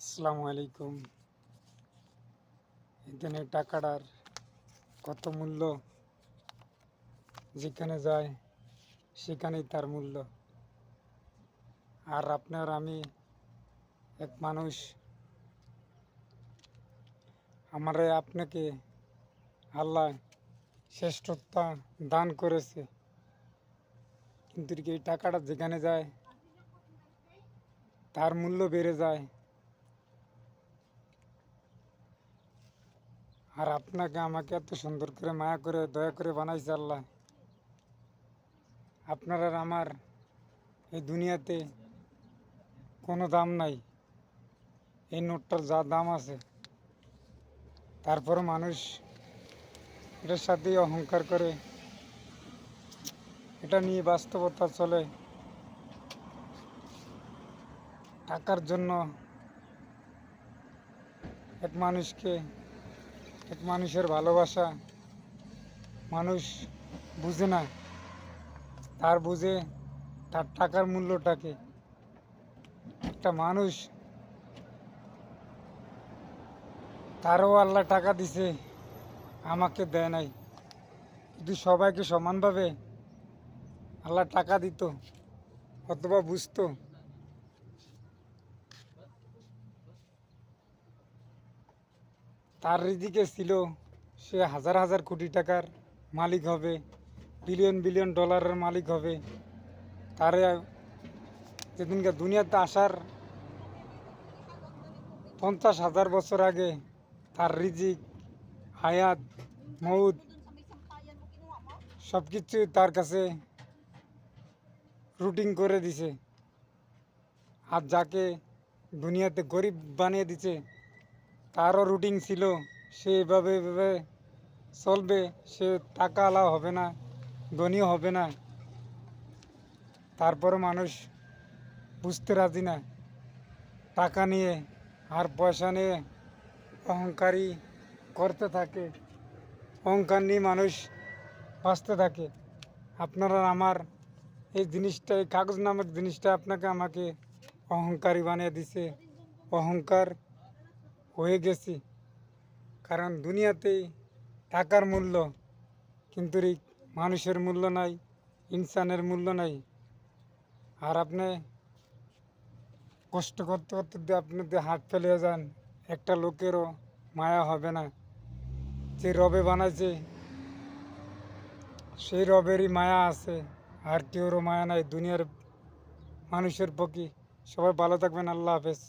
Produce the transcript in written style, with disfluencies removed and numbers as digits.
আসসালামু আলাইকুম। এখানে টাকাটার কত মূল্য, যেখানে যায় সেখানেই তার মূল্য। আর আপনার আমি এক মানুষ, আমারে আপনাকে আল্লাহ শ্রেষ্ঠত্ব দান করেছে, কিন্তু কি এই টাকাটা যেখানে যায় তার মূল্য বেড়ে যায়। আর আপনাকে আমাকে এত সুন্দর করে মায়া করে দয়া করে বানাইছে আল্লাহ। আপনার আর আমার এই দুনিয়াতে কোনো দাম নাই। এই নোটটার যা দাম আছে, তারপরে মানুষ এটার সাথেই অহংকার করে, এটা নিয়ে বাস্তবতা চলে। টাকার জন্য এক মানুষকে, এক মানুষের ভালোবাসা মানুষ বুঝে না। তার বুঝে তার টাকার মূল্যটাকে। একটা মানুষ, তারও আল্লাহ টাকা দিছে, আমাকে দেয় নাই। যদি সবাইকে সমানভাবে আল্লাহ টাকা দিত অথবা বুঝতো, তার রিজিকে ছিল সে হাজার হাজার কোটি টাকার মালিক হবে, বিলিয়ন বিলিয়ন ডলারের মালিক হবে। তারে যেদিনকে দুনিয়াতে আসার 50,000 বছর আগে তার রিজিক, হায়াত, মৌত সব কিছু তার কাছে রুটিন করে দিছে। আর যাকে দুনিয়াতে গরিব বানিয়ে দিছে, তারও রুটিন ছিল, সে এভাবে এভাবে চলবে, সে টাকা আলা হবে না, ধনীও হবে না। তারপরে মানুষ বুঝতে রাজি না। টাকা নিয়ে আর পয়সা নিয়ে অহংকারী করতে থাকে, অহংকার নিয়ে মানুষ বাঁচতে থাকে। আপনারা আমার এই জিনিসটা, এই কাগজ নামক জিনিসটা আপনাকে আমাকে অহংকারী বানিয়ে দিছে। অহংকার হয়ে গেছি, কারণ দুনিয়াতেই টাকার মূল্য, কিন্তু এই মানুষের মূল্য নাই, ইনসানের মূল্য নাই। আর আপনি কষ্ট করতে করতে যদি আপনি যদি হাত ফেলে যান, একটা লোকেরও মায়া হবে না। যে রবে বানাইছে সেই রবেরই মায়া আছে, আর কেউরও মায়া নাই দুনিয়ার মানুষের প্রতি। সবাই ভালো থাকবেন। আল্লাহ হাফেজ।